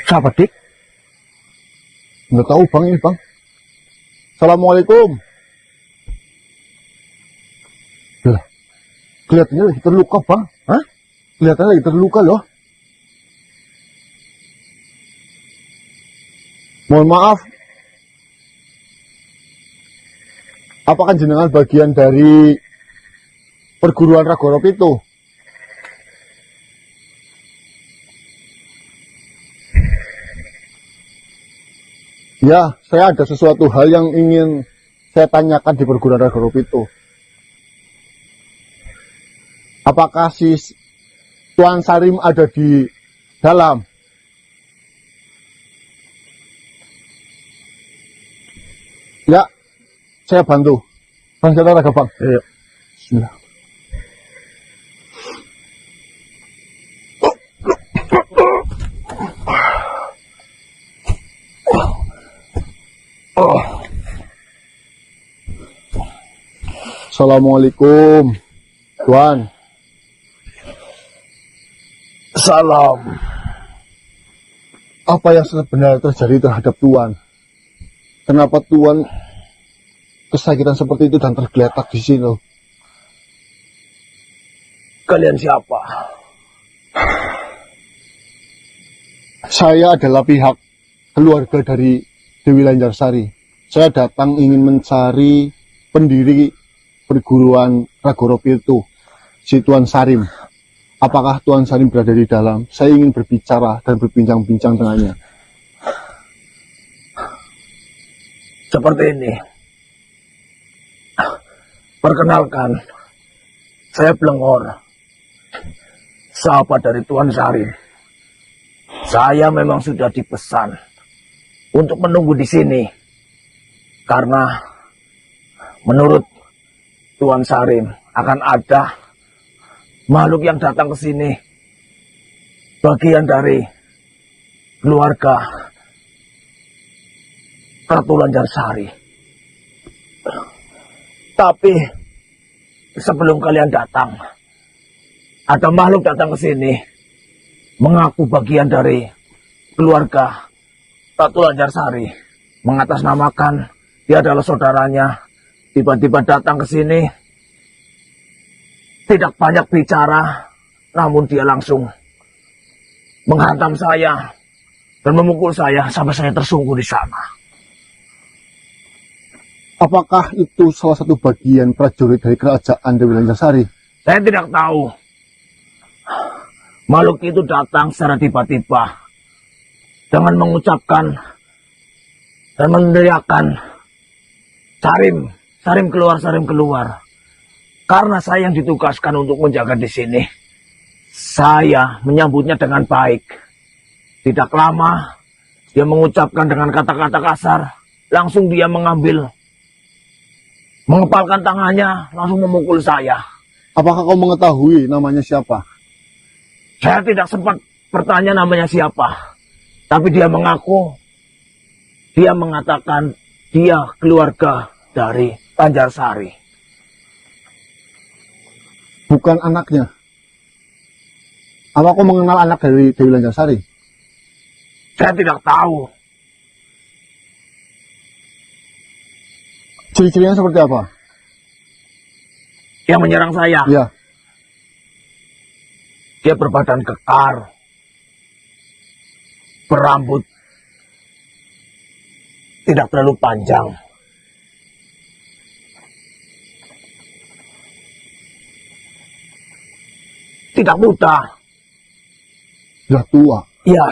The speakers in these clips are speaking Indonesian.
Siapa, Dik? Nggak tahu bang, ini bang. Assalamualaikum. Lah, kelihatannya lagi terluka bang. Hah? Kelihatannya lagi terluka loh. Mohon maaf. Apakah jenengan bagian dari perguruan Ragorop itu? Ya, saya ada sesuatu hal yang ingin saya tanyakan di perguruan Ragorop itu. Apakah si Tuan Sarim ada di dalam? Ya, saya bantu. Bang, saya raga bang. Ayo. Bismillah. Assalamualaikum, Tuan. Salam. Apa yang sebenarnya terjadi terhadap Tuan? Kenapa Tuan kesakitan seperti itu dan tergeletak di sini? Kalian siapa? Saya adalah pihak keluarga dari Dewi Lanjarsari. Saya datang ingin mencari pendiri perguruan Ragorop itu, si Tuan Sarim. Apakah Tuan Sarim berada di dalam? Saya ingin berbicara dan berbincang-bincang dengannya. Seperti ini. Perkenalkan, saya Blengor, sahabat dari Tuan Sarim. Saya memang sudah dipesan untuk menunggu di sini karena menurut Tuan Sarim akan ada makhluk yang datang ke sini, bagian dari keluarga Ratu Lanjarsari. Tapi sebelum kalian datang, ada makhluk datang ke sini, mengaku bagian dari keluarga Ratu Lanjarsari, mengatasnamakan dia adalah saudaranya. Tiba-tiba datang ke sini, tidak banyak bicara, namun dia langsung menghantam saya dan memukul saya sampai saya tersungkur di sana. Apakah itu salah satu bagian prajurit dari kerajaan Dewi Lanjarsari? Saya tidak tahu. Makhluk itu datang secara tiba-tiba dengan mengucapkan dan meneriakkan, Sarim, Sarim keluar, Sarim keluar. Karena saya yang ditugaskan untuk menjaga di sini, saya menyambutnya dengan baik. Tidak lama, dia mengucapkan dengan kata-kata kasar, langsung dia mengepalkan tangannya, langsung memukul saya. Apakah kau mengetahui namanya siapa? Saya tidak sempat bertanya namanya siapa. Tapi dia mengaku, dia mengatakan dia keluarga dari Lanjarsari. Bukan anaknya. Apa kau mengenal anak dari Dewi Lanjarsari? Saya tidak tahu. Ciri-cirinya seperti apa? Yang menyerang saya, Ya, dia berbadan kekar, berambut tidak terlalu panjang. Tidak muda. sudah tua. Ya,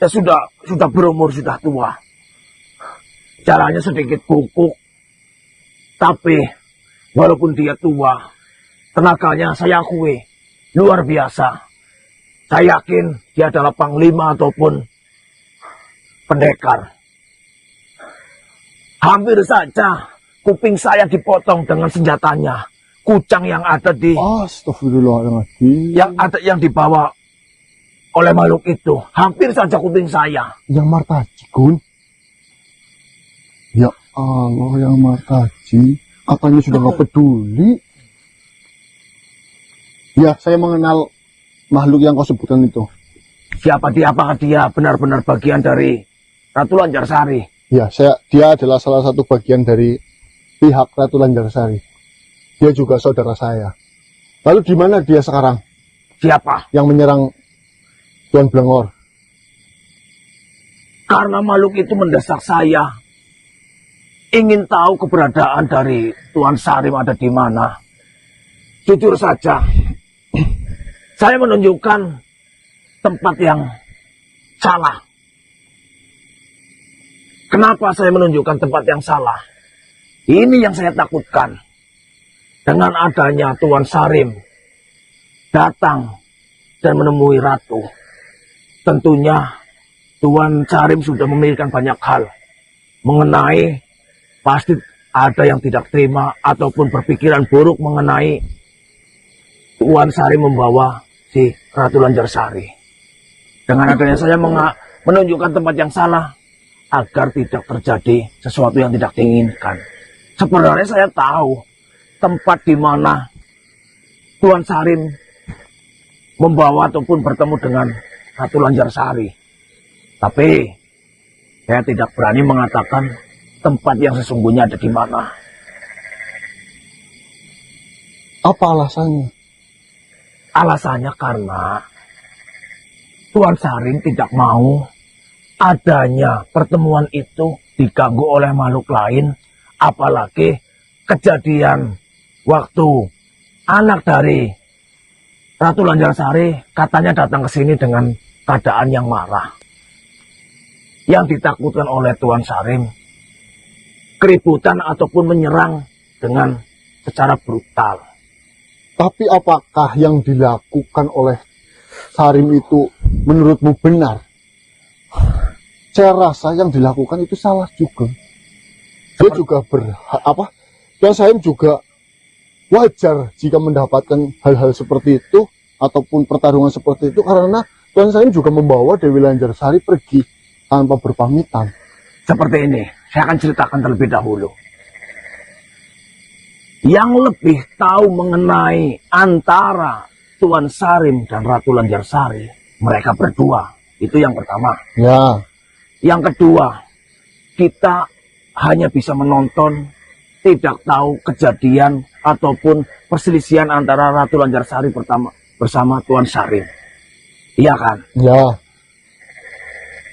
ya sudah berumur, sudah tua. Caranya sedikit bungkuk. Tapi walaupun dia tua, tenaganya saya akui luar biasa. Saya yakin dia adalah panglima ataupun pendekar. Hampir saja kuping saya dipotong dengan senjatanya. Kucang yang ada Astagfirullahaladzim. yang dibawa oleh makhluk itu, hampir saja kuping saya. Yang Martaji, Gun. Ya Allah, yang Martaji. Katanya sudah nggak peduli. Ya, saya mengenal makhluk yang kau sebutkan itu. Siapa dia? Apakah dia benar-benar bagian dari Ratu Lanjarsari? Ya, dia adalah salah satu bagian dari pihak Ratu Lanjarsari. Dia juga saudara saya. Lalu di mana dia sekarang? Siapa? Yang menyerang Tuan Blengor. Karena makhluk itu mendesak saya, ingin tahu keberadaan dari Tuan Sarim ada di mana. Jujur saja, saya menunjukkan tempat yang salah. Kenapa saya menunjukkan tempat yang salah? Ini yang saya takutkan. Dengan adanya Tuan Sarim datang dan menemui Ratu, tentunya Tuan Sarim sudah memikirkan banyak hal mengenai, pasti ada yang tidak terima ataupun berpikiran buruk mengenai Tuan Sarim membawa si Ratu Lanjarsari. Dengan adanya saya menunjukkan tempat yang salah agar tidak terjadi sesuatu yang tidak diinginkan. Sebenarnya saya tahu tempat di mana Tuan Sarim membawa ataupun bertemu dengan Ratu Lanjarsari. Tapi saya tidak berani mengatakan tempat yang sesungguhnya ada di mana. Apa alasannya? Alasannya karena Tuan Sarim tidak mau adanya pertemuan itu diganggu oleh makhluk lain, apalagi kejadian waktu anak dari Ratu Lanjarsari katanya datang ke sini dengan keadaan yang marah. Yang ditakutkan oleh Tuan Sarim, keributan ataupun menyerang dengan secara brutal. Tapi apakah yang dilakukan oleh Sarim itu menurutmu benar? Saya rasa yang dilakukan itu salah juga. Dia juga Tuan Sarim juga wajar jika mendapatkan hal-hal seperti itu ataupun pertarungan seperti itu, karena Tuan Sarim juga membawa Dewi Lanjarsari pergi tanpa berpamitan. Seperti ini, saya akan ceritakan terlebih dahulu. Yang lebih tahu mengenai antara Tuan Sarim dan Ratu Lanjarsari, mereka berdua. Itu yang pertama. Ya. Yang kedua, kita hanya bisa menonton, tidak tahu kejadian ataupun perselisihan antara Ratu Lanjarsari bersama Tuan Sarim. Iya kan? Ya.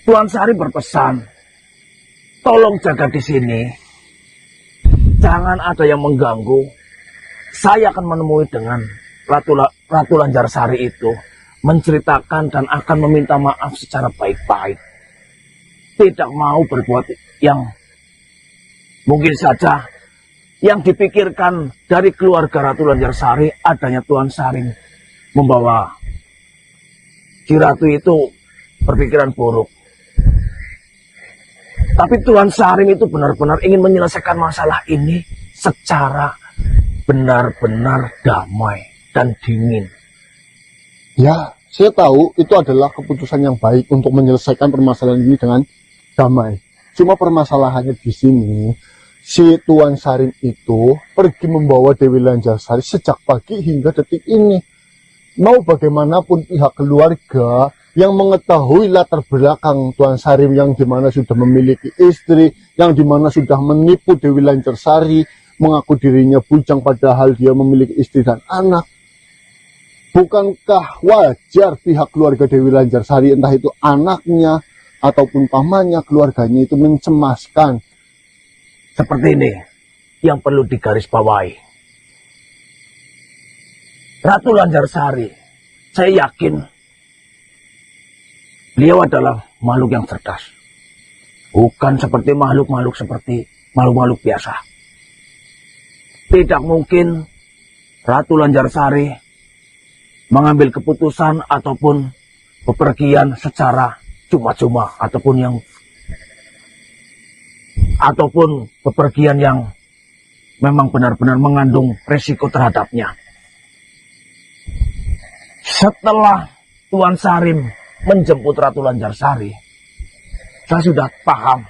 Tuan Sarim berpesan, tolong jaga di sini. Jangan ada yang mengganggu. Saya akan menemui dengan Ratu Lanjarsari itu, menceritakan dan akan meminta maaf secara baik-baik. Tidak mau berbuat yang mungkin saja yang dipikirkan dari keluarga Ratu Lanjarsari adanya Tuan Sarim membawa si Ratu itu berpikiran buruk. Tapi Tuan Sarim itu benar-benar ingin menyelesaikan masalah ini secara benar-benar damai dan dingin. Ya, saya tahu itu adalah keputusan yang baik untuk menyelesaikan permasalahan ini dengan damai. Cuma permasalahannya di sini, si Tuan Sarim itu pergi membawa Dewi Lanjarsari sejak pagi hingga detik ini. Mau bagaimanapun pihak keluarga yang mengetahui latar belakang Tuan Sarim yang dimana sudah memiliki istri, yang dimana sudah menipu Dewi Lanjarsari, mengaku dirinya bujang padahal dia memiliki istri dan anak. Bukankah wajar pihak keluarga Dewi Lanjarsari, entah itu anaknya ataupun pamannya, keluarganya itu mencemaskan? Seperti ini yang perlu digarisbawahi. Ratu Lanjarsari, saya yakin beliau adalah makhluk yang cerdas. Bukan seperti makhluk-makhluk biasa. Tidak mungkin Ratu Lanjarsari mengambil keputusan ataupun bepergian secara cuma-cuma ataupun bepergian yang memang benar-benar mengandung resiko terhadapnya. Setelah Tuan Sarim menjemput Ratu Lanjarsari, saya sudah paham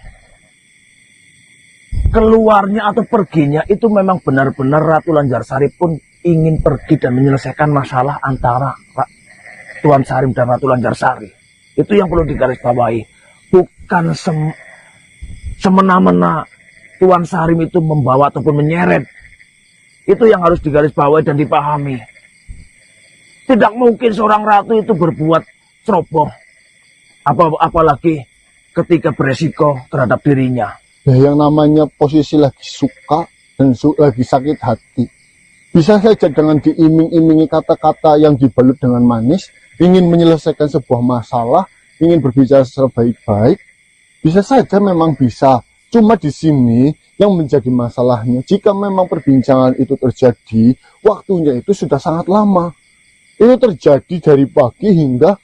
keluarnya atau perginya itu memang benar-benar Ratu Lanjarsari pun ingin pergi dan menyelesaikan masalah antara Tuan Sarim dan Ratu Lanjarsari. Itu yang perlu digarisbawahi. Bukan semena-mena Tuan Sarim itu membawa ataupun menyeret. Itu yang harus digarisbawahi dan dipahami. Tidak mungkin seorang ratu itu berbuat ceroboh. Apalagi ketika beresiko terhadap dirinya. Ya, yang namanya posisi lagi suka dan lagi sakit hati. Bisa saja dengan diiming-imingi kata-kata yang dibalut dengan manis, ingin menyelesaikan sebuah masalah, ingin berbicara secara baik-baik, bisa saja memang bisa. Cuma di sini yang menjadi masalahnya, jika memang perbincangan itu terjadi, waktunya itu sudah sangat lama. Itu terjadi dari pagi hingga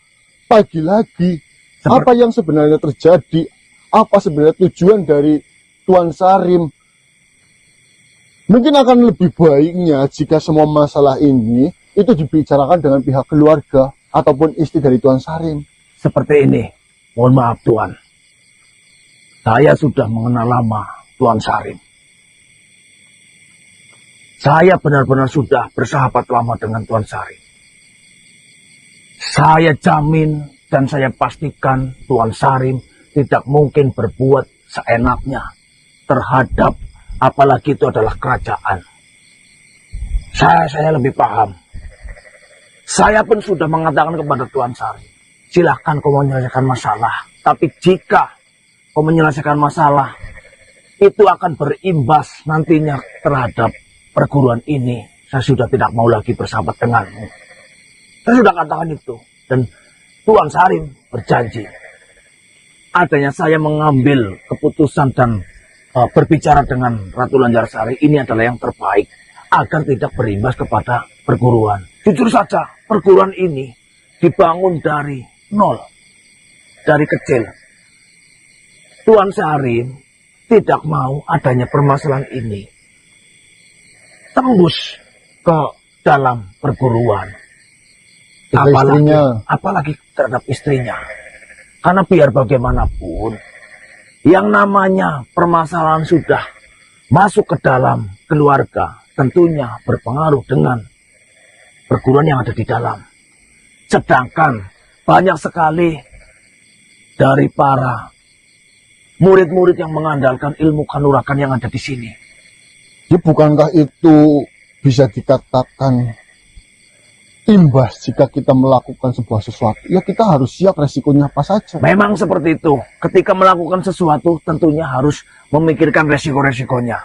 pagi lagi. Apa yang sebenarnya terjadi? Apa sebenarnya tujuan dari Tuan Sarim? Mungkin akan lebih baiknya jika semua masalah ini itu dibicarakan dengan pihak keluarga ataupun istri dari Tuan Sarim. Seperti ini, mohon maaf Tuan. Saya sudah mengenal lama Tuan Sarim. Saya benar-benar sudah bersahabat lama dengan Tuan Sarim. Saya jamin dan saya pastikan Tuan Sarim tidak mungkin berbuat seenaknya terhadap, apalagi itu adalah kerajaan. Saya lebih paham. Saya pun sudah mengatakan kepada Tuan Sarim, silahkan kau menyelesaikan masalah. Tapi jika kau menyelesaikan masalah, itu akan berimbas nantinya terhadap perguruan ini. Saya sudah tidak mau lagi bersahabat denganmu. Saya sudah katakan itu. Dan Tuan Sarim berjanji, adanya saya mengambil keputusan dan berbicara dengan Ratu Lanjarsari ini adalah yang terbaik agar tidak berimbas kepada perguruan. Jujur saja, perguruan ini dibangun dari nol, dari kecil. Tuan Sarim tidak mau adanya permasalahan ini tembus ke dalam perguruan. Apalagi terhadap istrinya. Karena biar bagaimanapun, yang namanya permasalahan sudah masuk ke dalam keluarga, tentunya berpengaruh dengan perguruan yang ada di dalam. Sedangkan banyak sekali dari para murid-murid yang mengandalkan ilmu kanuragan yang ada di sini. Ya, bukankah itu bisa dikatakan imbas jika kita melakukan sebuah sesuatu? Ya, kita harus siap resikonya apa saja. Memang seperti itu. Ketika melakukan sesuatu tentunya harus memikirkan resiko-resikonya.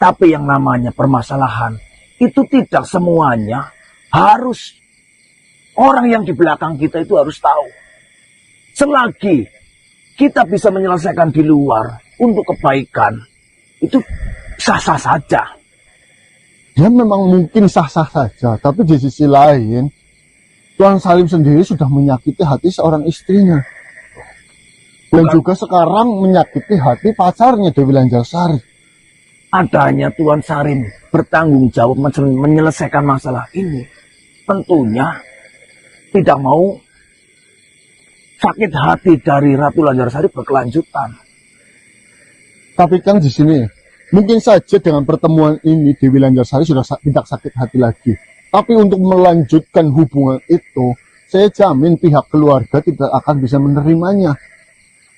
Tapi yang namanya permasalahan itu tidak semuanya harus orang yang di belakang kita itu harus tahu. Selagi kita bisa menyelesaikan di luar untuk kebaikan, itu sah-sah saja. Ya, memang mungkin sah-sah saja, tapi di sisi lain Tuan Sarim sendiri sudah menyakiti hati seorang istrinya. Dan juga sekarang menyakiti hati pacarnya Dewi Lanjarsari. Adanya Tuan Sarim bertanggung jawab menyelesaikan masalah ini, tentunya tidak mau sakit hati dari Ratu Lanjarsari berkelanjutan. Tapi kan di sini mungkin saja dengan pertemuan ini Dewi Lanjarsari sudah tidak sakit hati lagi. Tapi untuk melanjutkan hubungan itu, saya jamin pihak keluarga tidak akan bisa menerimanya.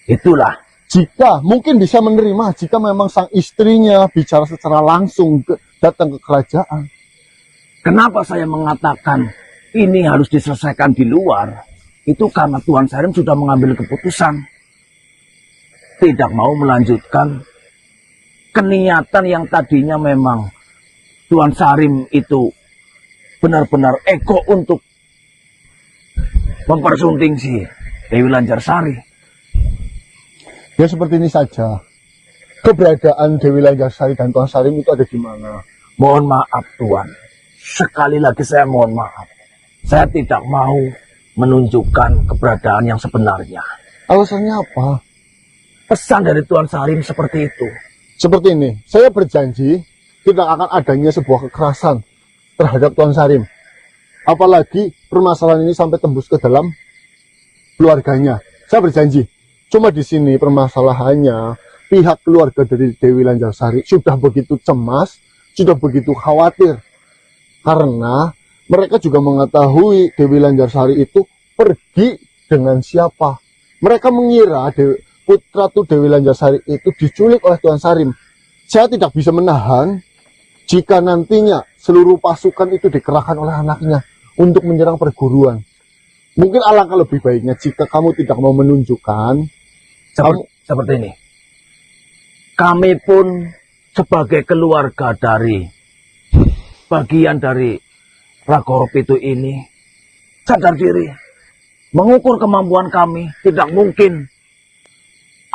Itulah. Jika mungkin bisa menerima, jika memang sang istrinya bicara secara langsung datang ke kerajaan. Kenapa saya mengatakan ini harus diselesaikan di luar? Itu karena Tuan Sarim sudah mengambil keputusan. Tidak mau melanjutkan keniatan yang tadinya memang Tuan Sarim itu benar-benar ego untuk mempersunting si Dewi Lanjarsari. Ya, seperti ini saja. Keberadaan Dewi Lanjarsari dan Tuan Sarim itu ada di mana? Mohon maaf Tuan. Sekali lagi saya mohon maaf. Saya tidak mau menunjukkan keberadaan yang sebenarnya. Alasannya apa? Pesan dari Tuan Sarim seperti itu. Seperti ini, saya berjanji tidak akan adanya sebuah kekerasan terhadap Tuan Sarim. Apalagi permasalahan ini sampai tembus ke dalam keluarganya. Saya berjanji. Cuma di sini permasalahannya, pihak keluarga dari Dewi Lanjarsari sudah begitu cemas, sudah begitu khawatir. Karena mereka juga mengetahui Dewi Lanjarsari itu pergi dengan siapa. Mereka mengira Putra Ratu Dewi Lanjasari itu diculik oleh Tuan Sarim. Saya tidak bisa menahan jika nantinya seluruh pasukan itu dikerahkan oleh anaknya untuk menyerang perguruan. Mungkin alangkah lebih baiknya jika kamu tidak mau menunjukkan. Seperti ini. Kami pun sebagai keluarga dari bagian dari Ragoropitu ini sadar diri. Mengukur kemampuan kami tidak mungkin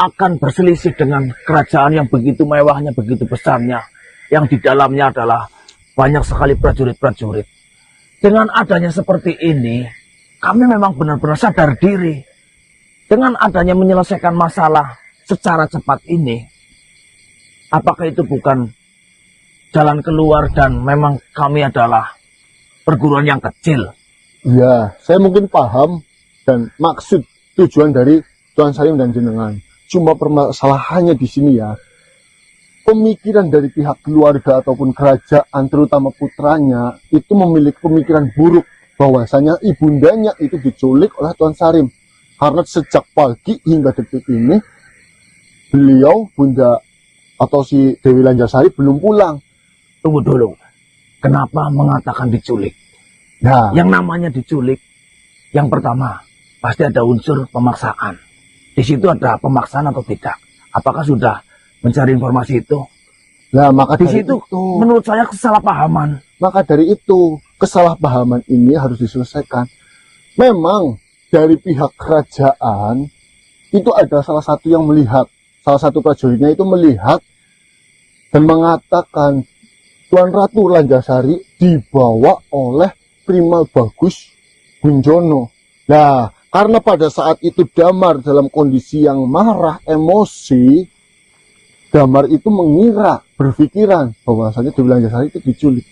akan berselisih dengan kerajaan yang begitu mewahnya, begitu besarnya, yang di dalamnya adalah banyak sekali prajurit-prajurit. Dengan adanya seperti ini, kami memang benar-benar sadar diri. Dengan adanya menyelesaikan masalah secara cepat ini, apakah itu bukan jalan keluar dan memang kami adalah perguruan yang kecil? Ya, saya mungkin paham dan maksud tujuan dari Tuan Sarim dan jenengan. Cuma permasalahannya di sini ya, pemikiran dari pihak keluarga ataupun kerajaan, terutama putranya, itu memiliki pemikiran buruk bahwasanya ibundanya itu diculik oleh Tuan Sarim. Karena sejak pagi hingga detik ini, beliau, bunda atau si Dewi Lanjasari belum pulang. Tunggu dulu, kenapa mengatakan diculik? Nah, Yang namanya diculik, yang pertama, pasti ada unsur pemaksaan. Di situ ada pemaksaan atau tidak? Apakah sudah mencari informasi itu? nah maka Di dari situ, itu, menurut saya kesalahpahaman. maka dari itu kesalahpahaman ini harus diselesaikan. Memang dari pihak kerajaan itu ada salah satu yang melihat, salah satu prajuritnya itu melihat dan mengatakan Tuan Ratu Lanjasari dibawa oleh Primal Bagus Gunjono. Nah, karena pada saat itu Damar dalam kondisi yang marah, emosi, Damar itu mengira, berpikiran bahwasanya Dewi Lanjasari itu diculik.